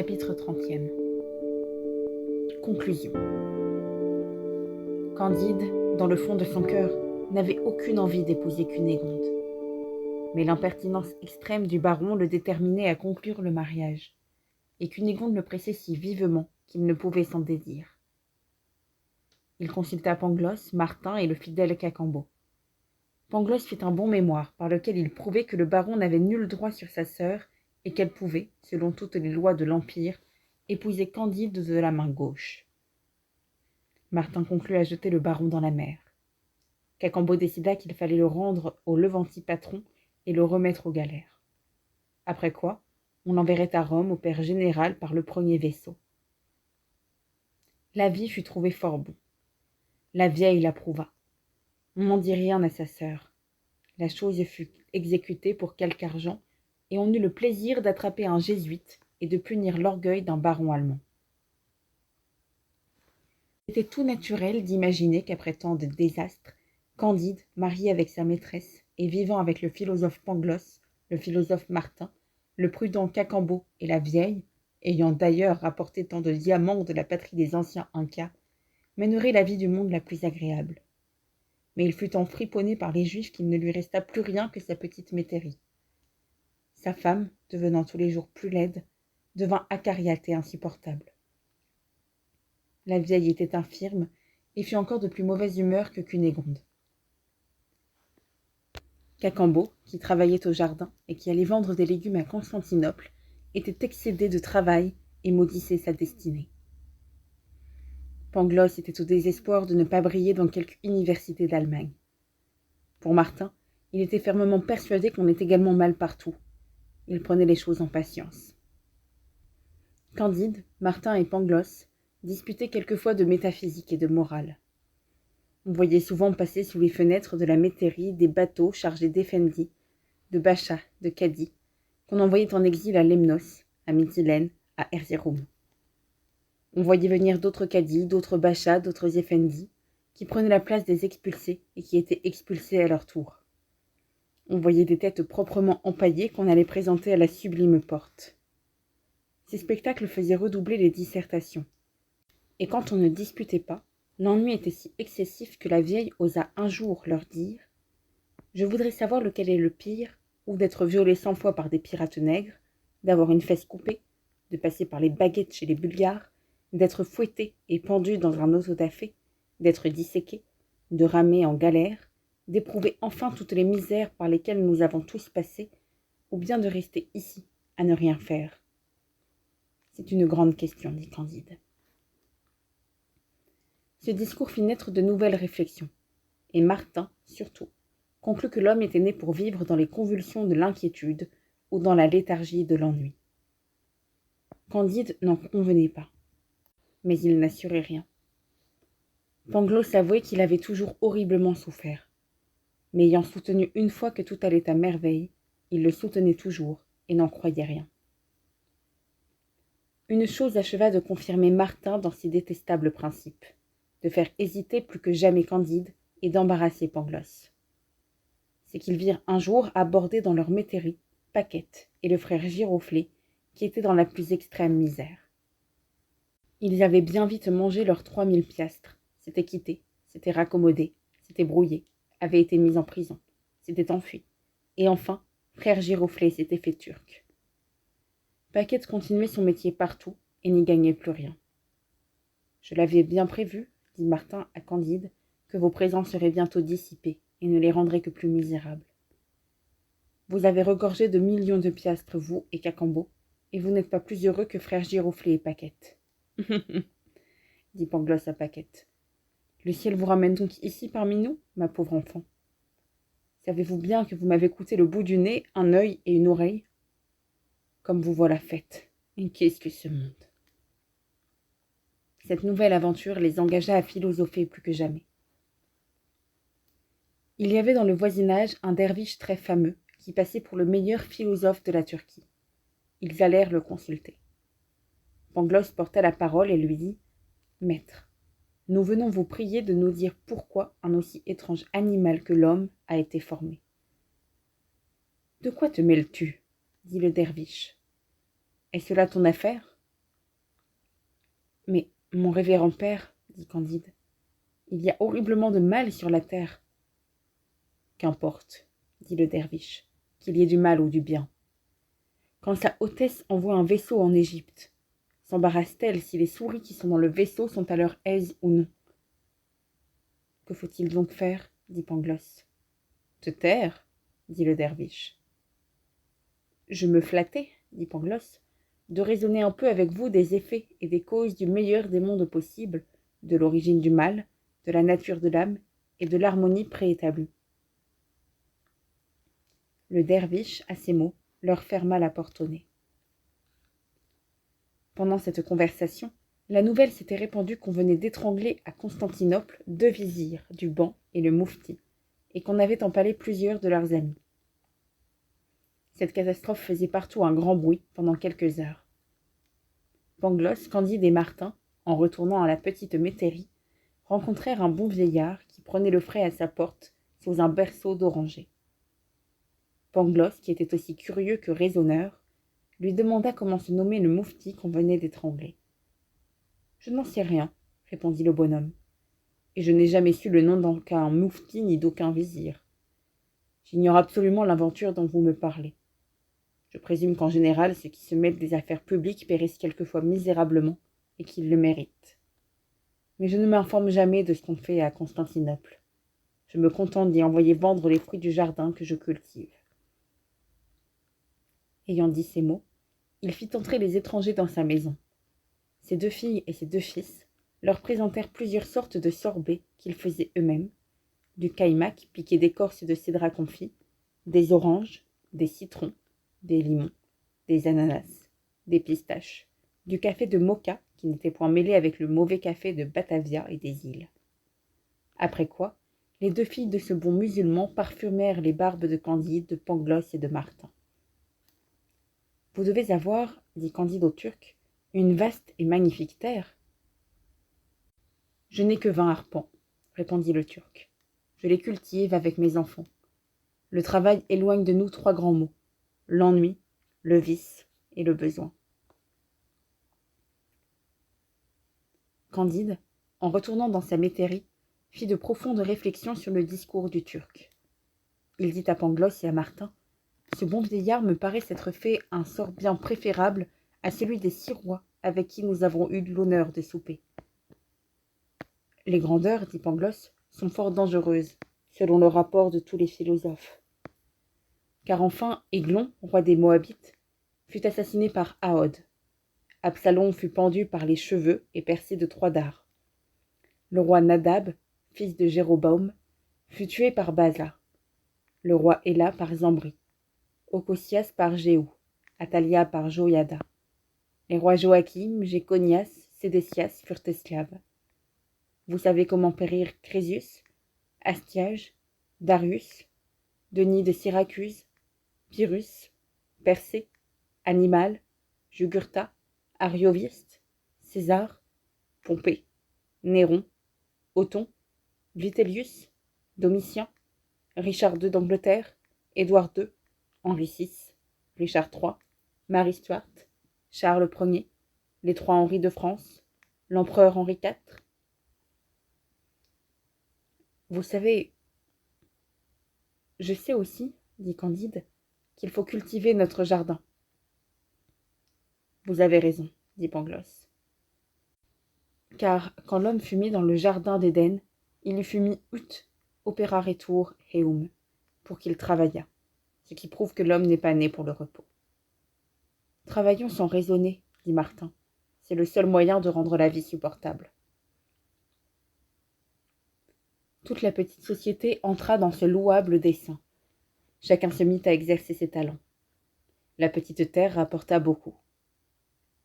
Chapitre 30e. Conclusion. Candide, dans le fond de son cœur, n'avait aucune envie d'épouser Cunégonde. Mais l'impertinence extrême du baron le déterminait à conclure le mariage, et Cunégonde le pressait si vivement qu'il ne pouvait s'en dédire. Il consulta Pangloss, Martin et le fidèle Cacambo. Pangloss fit un bon mémoire par lequel il prouvait que le baron n'avait nul droit sur sa sœur et qu'elle pouvait, selon toutes les lois de l'Empire, épouser Candide de la main gauche. Martin conclut à jeter le baron dans la mer. Cacambo décida qu'il fallait le rendre au Levanti patron et le remettre aux galères. Après quoi, on l'enverrait à Rome au père général par le premier vaisseau. L'avis fut trouvé fort bon. La vieille l'approuva. On n'en dit rien à sa sœur. La chose fut exécutée pour quelque argent, et on eut le plaisir d'attraper un jésuite et de punir l'orgueil d'un baron allemand. C'était tout naturel d'imaginer qu'après tant de désastres, Candide, marié avec sa maîtresse et vivant avec le philosophe Pangloss, le philosophe Martin, le prudent Cacambo et la vieille, ayant d'ailleurs rapporté tant de diamants de la patrie des anciens Incas, mènerait la vie du monde la plus agréable. Mais il fut enfriponné par les Juifs qu'il ne lui resta plus rien que sa petite métairie. Sa femme, devenant tous les jours plus laide, devint acariâtre et insupportable. La vieille était infirme et fut encore de plus mauvaise humeur que Cunégonde. Cacambo, qui travaillait au jardin et qui allait vendre des légumes à Constantinople, était excédé de travail et maudissait sa destinée. Pangloss était au désespoir de ne pas briller dans quelque université d'Allemagne. Pour Martin, il était fermement persuadé qu'on est également mal partout. Il prenait les choses en patience. Candide, Martin et Pangloss disputaient quelquefois de métaphysique et de morale. On voyait souvent passer sous les fenêtres de la métairie des bateaux chargés d'Effendi, de Bacha, de Cadi, qu'on envoyait en exil à Lemnos, à Mytilène, à Erzeroum. On voyait venir d'autres Cadis, d'autres Bachas, d'autres Effendi, qui prenaient la place des expulsés et qui étaient expulsés à leur tour. On voyait des têtes proprement empaillées qu'on allait présenter à la sublime porte. Ces spectacles faisaient redoubler les dissertations. Et quand on ne disputait pas, l'ennui était si excessif que la vieille osa un jour leur dire « Je voudrais savoir lequel est le pire, ou d'être violé 100 fois par des pirates nègres, d'avoir une fesse coupée, de passer par les baguettes chez les Bulgares, d'être fouetté et pendu dans un auto-da-fé, d'être disséqué, de ramer en galère, d'éprouver enfin toutes les misères par lesquelles nous avons tous passé, ou bien de rester ici, à ne rien faire. C'est une grande question, dit Candide. Ce discours fit naître de nouvelles réflexions, et Martin, surtout, conclut que l'homme était né pour vivre dans les convulsions de l'inquiétude ou dans la léthargie de l'ennui. Candide n'en convenait pas, mais il n'assurait rien. Pangloss avouait qu'il avait toujours horriblement souffert, mais ayant soutenu une fois que tout allait à merveille, il le soutenait toujours et n'en croyait rien. Une chose acheva de confirmer Martin dans ses détestables principes, de faire hésiter plus que jamais Candide et d'embarrasser Pangloss. C'est qu'ils virent un jour aborder dans leur métairie Paquette et le frère Giroflée, qui étaient dans la plus extrême misère. Ils avaient bien vite mangé leurs 3000 piastres, s'étaient quittés, s'étaient raccommodés, s'étaient brouillés, avaient été mis en prison, s'étaient enfuis, et enfin, frère Giroflée s'était fait turc. Paquette continuait son métier partout et n'y gagnait plus rien. Je l'avais bien prévu, dit Martin à Candide, que vos présents seraient bientôt dissipés et ne les rendraient que plus misérables. Vous avez regorgé de millions de piastres, vous et Cacambo, et vous n'êtes pas plus heureux que frère Giroflée et Paquette. dit Pangloss à Paquette. Le ciel vous ramène donc ici parmi nous, ma pauvre enfant. Savez-vous bien que vous m'avez coûté le bout du nez, un œil et une oreille? Comme vous voilà faite. Et qu'est-ce que ce monde? Cette nouvelle aventure les engagea à philosopher plus que jamais. Il y avait dans le voisinage un derviche très fameux qui passait pour le meilleur philosophe de la Turquie. Ils allèrent le consulter. Pangloss porta la parole et lui dit « Maître, nous venons vous prier de nous dire pourquoi un aussi étrange animal que l'homme a été formé. » « De quoi te mêles-tu » dit le derviche. « Est-ce là ton affaire ? Mais, mon révérend père, dit Candide, il y a horriblement de mal sur la terre. Qu'importe, dit le derviche, qu'il y ait du mal ou du bien. Quand sa hautesse envoie un vaisseau en Égypte, s'embarrasse-t-elle si les souris qui sont dans le vaisseau sont à leur aise ou non? Que faut-il donc faire, dit Pangloss. Te taire, dit le derviche. Je me flattais, dit Pangloss, de raisonner un peu avec vous des effets et des causes du meilleur des mondes possibles, de l'origine du mal, de la nature de l'âme et de l'harmonie préétablie. Le derviche, à ces mots, leur ferma la porte au nez. Pendant cette conversation, la nouvelle s'était répandue qu'on venait d'étrangler à Constantinople 2 vizirs, du ban et le moufti, et qu'on avait empalé plusieurs de leurs amis. Cette catastrophe faisait partout un grand bruit pendant quelques heures. Pangloss, Candide et Martin, en retournant à la petite métairie, rencontrèrent un bon vieillard qui prenait le frais à sa porte sous un berceau d'orangers. Pangloss, qui était aussi curieux que raisonneur, lui demanda comment se nommait le moufti qu'on venait d'étrangler. « Je n'en sais rien, répondit le bonhomme, et je n'ai jamais su le nom d'aucun moufti ni d'aucun vizir. J'ignore absolument l'aventure dont vous me parlez. Je présume qu'en général, ceux qui se mêlent des affaires publiques périssent quelquefois misérablement et qu'ils le méritent. Mais je ne m'informe jamais de ce qu'on fait à Constantinople. Je me contente d'y envoyer vendre les fruits du jardin que je cultive. » Ayant dit ces mots, il fit entrer les étrangers dans sa maison. Ses 2 filles et ses 2 fils leur présentèrent plusieurs sortes de sorbets qu'ils faisaient eux-mêmes, du caïmac piqué d'écorce de cédrat confit, des oranges, des citrons, des limons, des ananas, des pistaches, du café de Moka qui n'était point mêlé avec le mauvais café de Batavia et des îles. Après quoi, les 2 filles de ce bon musulman parfumèrent les barbes de Candide, de Pangloss et de Martin. « Vous devez avoir, dit Candide au Turc, une vaste et magnifique terre. »« Je n'ai que 20 arpents, répondit le Turc. Je les cultive avec mes enfants. Le travail éloigne de nous 3 grands maux, l'ennui, le vice et le besoin. » Candide, en retournant dans sa métairie, fit de profondes réflexions sur le discours du Turc. Il dit à Pangloss et à Martin: « Ce bon vieillard me paraît s'être fait un sort bien préférable à celui des 6 rois avec qui nous avons eu l'honneur de souper. » « Les grandeurs, dit Pangloss, sont fort dangereuses, selon le rapport de tous les philosophes. Car enfin, Aiglon, roi des Moabites, fut assassiné par Ahod. Absalom fut pendu par les cheveux et percé de 3 dards. Le roi Nadab, fils de Jéroboam, fut tué par Baza. Le roi Éla par Zambri. Okosias par Jéhou. Atalia par Joiada. Les rois Joachim, Jéconias, Sédécias furent esclaves. Vous savez comment périrent Crésius, Astiage, Darius, Denis de Syracuse, Pyrrhus, Persée, Hannibal, Jugurtha, Arioviste, César, Pompée, Néron, Othon, Vitellius, Domitien, Richard II d'Angleterre, Édouard II, Henri VI, Richard III, Marie Stuart, Charles Ier, les 3 Henri de France, l'empereur Henri IV. Vous savez, je sais aussi, dit Candide, qu'il faut cultiver notre jardin. Vous avez raison, dit Pangloss. Car quand l'homme fut mis dans le jardin d'Éden, il lui fut mis ut operaretur heum, pour qu'il travaillât, ce qui prouve que l'homme n'est pas né pour le repos. Travaillons sans raisonner, dit Martin. C'est le seul moyen de rendre la vie supportable. Toute la petite société entra dans ce louable dessein. Chacun se mit à exercer ses talents. La petite terre rapporta beaucoup.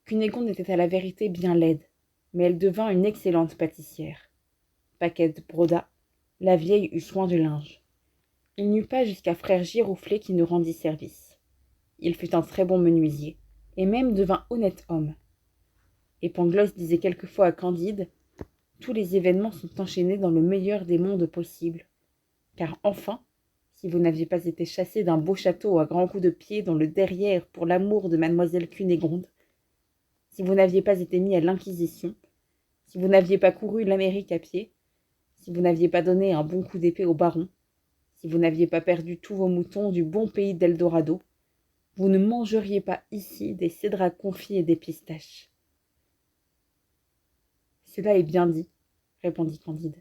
Cunégonde était à la vérité bien laide, mais elle devint une excellente pâtissière. Paquette broda, la vieille eut soin du linge. Il n'y eut pas jusqu'à frère Giroflée qui ne rendit service. Il fut un très bon menuisier, et même devint honnête homme. Et Pangloss disait quelquefois à Candide: « Tous les événements sont enchaînés dans le meilleur des mondes possibles. Car enfin, si vous n'aviez pas été chassé d'un beau château à grands coups de pied dans le derrière pour l'amour de mademoiselle Cunégonde, si vous n'aviez pas été mis à l'Inquisition, Si vous n'aviez pas couru l'Amérique à pied, si vous n'aviez pas donné un bon coup d'épée au baron, si vous n'aviez pas perdu tous vos moutons du bon pays d'Eldorado, vous ne mangeriez pas ici des cédrats confits et des pistaches. Cela est bien dit, répondit Candide.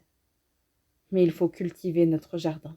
Mais il faut cultiver notre jardin.